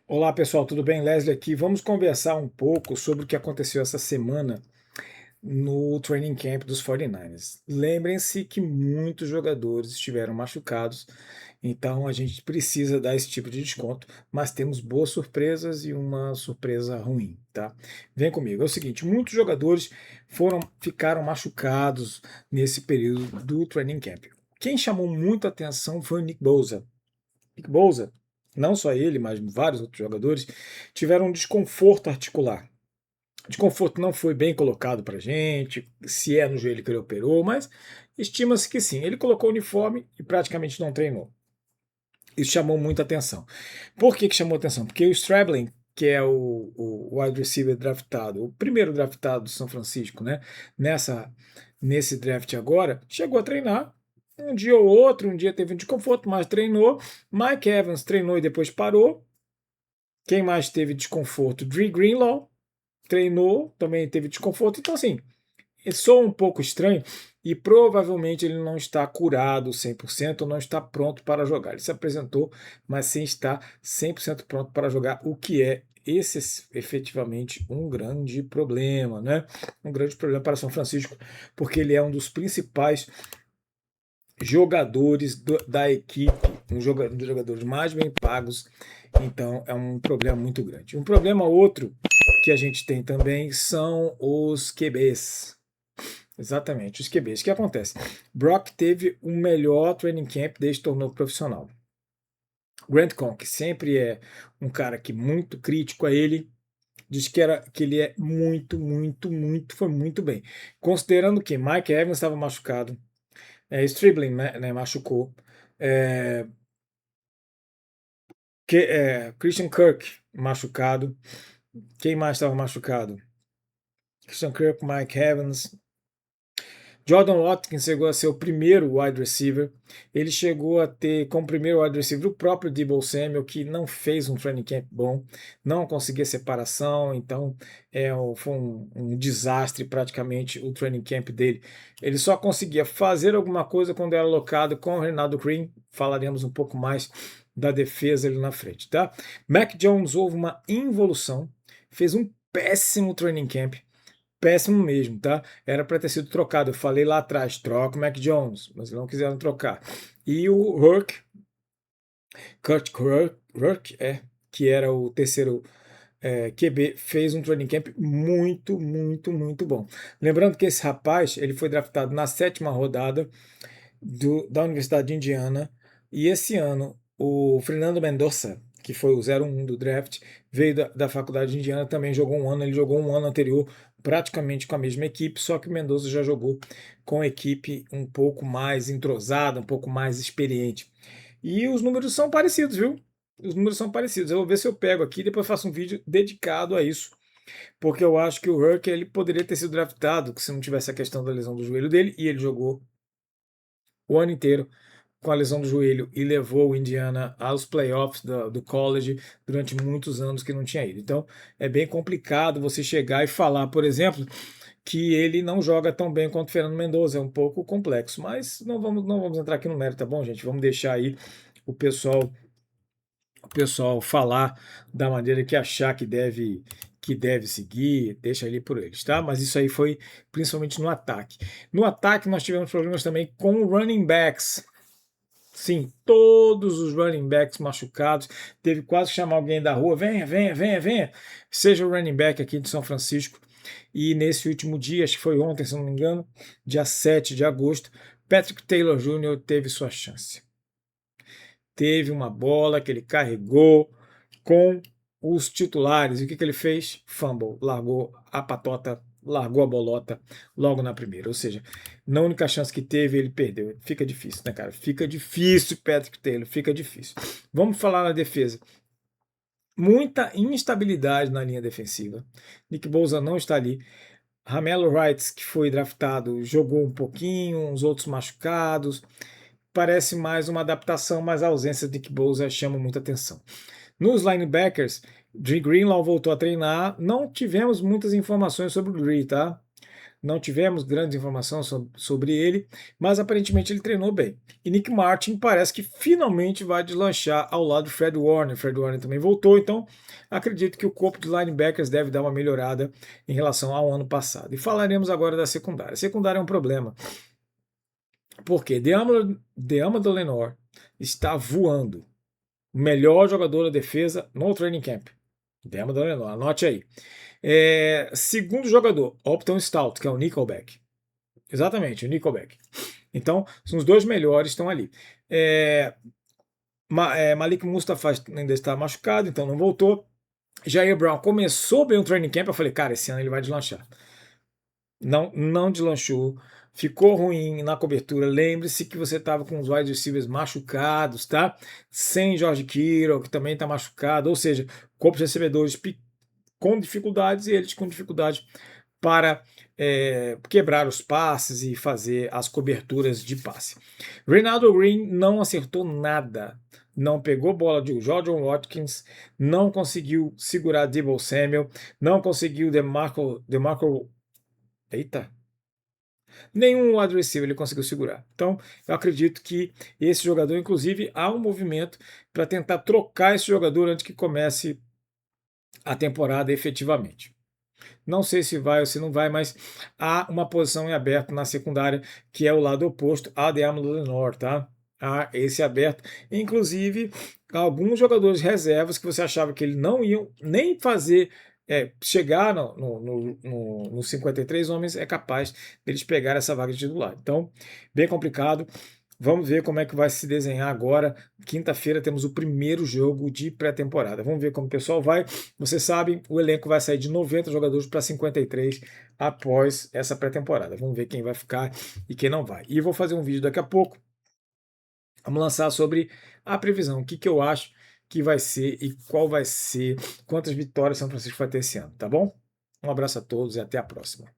Olá pessoal, tudo bem? Leslie aqui. Vamos conversar um pouco sobre o que aconteceu essa semana no training camp dos 49ers. Lembrem-se que muitos jogadores estiveram machucados, então a gente precisa dar esse tipo de desconto, mas temos boas surpresas e uma surpresa ruim, tá? Vem comigo. É o seguinte, muitos jogadores ficaram machucados nesse período do training camp. Quem chamou muita atenção foi o Nick Bosa. Nick Bosa, não só ele, mas vários outros jogadores, tiveram um desconforto articular. O desconforto não foi bem colocado para gente, se é no joelho que ele operou, mas estima-se que sim. Ele colocou o uniforme e praticamente não treinou. Isso chamou muita atenção. Por que chamou atenção? Porque o Strabling, que é o wide receiver draftado, o primeiro draftado do São Francisco, né? Nesse draft agora, chegou a treinar um dia ou outro, um dia teve um desconforto, mas treinou. Mike Evans treinou e depois parou. Quem mais teve desconforto? Dre Greenlaw treinou, também teve desconforto. Então, assim, soa um pouco estranho e provavelmente ele não está curado 100% ou não está pronto para jogar. Ele se apresentou, mas sem estar 100% pronto para jogar, o que é efetivamente um grande problema, né? Um grande problema para São Francisco, porque ele é um dos principais jogadores da equipe, dos jogadores mais bem pagos, então é um problema muito grande. Um problema outro que a gente tem também são os QBs. Exatamente, os QBs. O que acontece? Brock teve o melhor training camp desde que tornou profissional. Grant Conk sempre é um cara que muito crítico a ele, diz que ele é foi muito bem. Considerando que Mike Evans estava machucado, Stribling, né, machucou, é, Christian Kirk machucado, quem mais estava machucado? Christian Kirk, Mike Evans, Jordan Watkins chegou a ser o primeiro wide receiver. Ele chegou a ter como primeiro wide receiver o próprio Deebo Samuel, que não fez um training camp bom, não conseguia separação, então foi um desastre praticamente o training camp dele. Ele só conseguia fazer alguma coisa quando era alocado com o Renaldo Green. Falaremos um pouco mais da defesa ali na frente, tá? Mac Jones houve uma involução, fez um péssimo training camp. Péssimo mesmo, tá? Era para ter sido trocado. Eu falei lá atrás, troca o Mac Jones, mas não quiseram trocar. E o Kurt Hurk, que era o terceiro QB, fez um training camp muito bom. Lembrando que esse rapaz, ele foi draftado na 7ª rodada da Universidade de Indiana, e esse ano o Fernando Mendonça, que foi o 01 do draft, veio da Faculdade de Indiana, também jogou um ano, ele jogou um ano anterior praticamente com a mesma equipe, só que o Mendonça já jogou com a equipe um pouco mais entrosada, um pouco mais experiente. E os números são parecidos, viu? Os números são parecidos. Eu vou ver se eu pego aqui, depois faço um vídeo dedicado a isso, porque eu acho que o Hurk ele poderia ter sido draftado se não tivesse a questão da lesão do joelho dele, e ele jogou o ano inteiro com a lesão do joelho e levou o Indiana aos playoffs do college durante muitos anos que não tinha ido. Então é bem complicado você chegar e falar, por exemplo, que ele não joga tão bem quanto o Fernando Mendoza. É um pouco complexo, mas não vamos entrar aqui no mérito, tá bom, gente? Vamos deixar aí o pessoal falar da maneira que achar que deve seguir, deixa ali por eles, tá? Mas isso aí foi principalmente no ataque. No ataque nós tivemos problemas também com running backs. Sim, todos os running backs machucados. Teve quase que chamar alguém da rua, venha. Seja o running back aqui de São Francisco. E nesse último dia, acho que foi ontem, se não me engano, dia 7 de agosto, Patrick Taylor Jr. teve sua chance. Teve uma bola que ele carregou com os titulares. E o que ele fez? Fumble, largou a patota, largou a bolota logo na primeira. Ou seja, na única chance que teve, ele perdeu. Fica difícil, né, cara? Fica difícil, Patrick Taylor, fica difícil. Vamos falar na defesa. Muita instabilidade na linha defensiva. Nick Bosa não está ali. Ramelo Wright, que foi draftado, jogou um pouquinho, uns outros machucados. Parece mais uma adaptação, mas a ausência de Nick Bosa chama muita atenção. Nos linebackers, Dre Greenlaw voltou a treinar. Não tivemos muitas informações sobre o Dre, tá? não tivemos grandes informações sobre ele, mas aparentemente ele treinou bem. E Nick Martin parece que finalmente vai deslanchar ao lado do Fred Warner. Fred Warner também voltou, então acredito que o corpo de linebackers deve dar uma melhorada em relação ao ano passado. E falaremos agora da secundária. A secundária é um problema, porque Deamador Lenore está voando. O melhor jogador da defesa no training camp. Deamador Lenore, anote aí. Segundo jogador, Opton Stout, que é o Nickelback. Exatamente, o Nickelback. Então, são os dois melhores estão ali. Malik Mustafa ainda está machucado, então não voltou. Jair Brown começou bem o training camp, eu falei, cara, esse ano ele vai deslanchar. Não deslanchou, ficou ruim na cobertura. Lembre-se que você estava com os wide receivers machucados, tá? Sem George Kittle, que também está machucado, ou seja, corpo de recebedores com dificuldades e eles com dificuldade para quebrar os passes e fazer as coberturas de passe. Renaldo Green não acertou nada, não pegou bola de Jordan Watkins, não conseguiu segurar Deebo Samuel, não conseguiu DeMarco eita, nenhum wide receiver ele conseguiu segurar. Então, eu acredito que esse jogador, inclusive, há um movimento para tentar trocar esse jogador antes que comece a temporada efetivamente. Não sei se vai ou se não vai, mas há uma posição em aberto na secundária, que é o lado oposto à de Amador Lenore, tá? Há esse aberto. Inclusive, alguns jogadores reservas que você achava que eles não iam nem fazer chegar nos 53 homens, é capaz deles pegar essa vaga de titular. Então, bem complicado. Vamos ver como é que vai se desenhar agora. Quinta-feira temos o primeiro jogo de pré-temporada. Vamos ver como o pessoal vai. Você sabe, o elenco vai sair de 90 jogadores para 53 após essa pré-temporada. Vamos ver quem vai ficar e quem não vai. E vou fazer um vídeo daqui a pouco. Vamos lançar sobre a previsão, o que eu acho que vai ser e qual vai ser, quantas vitórias São Francisco vai ter esse ano, tá bom? Um abraço a todos e até a próxima.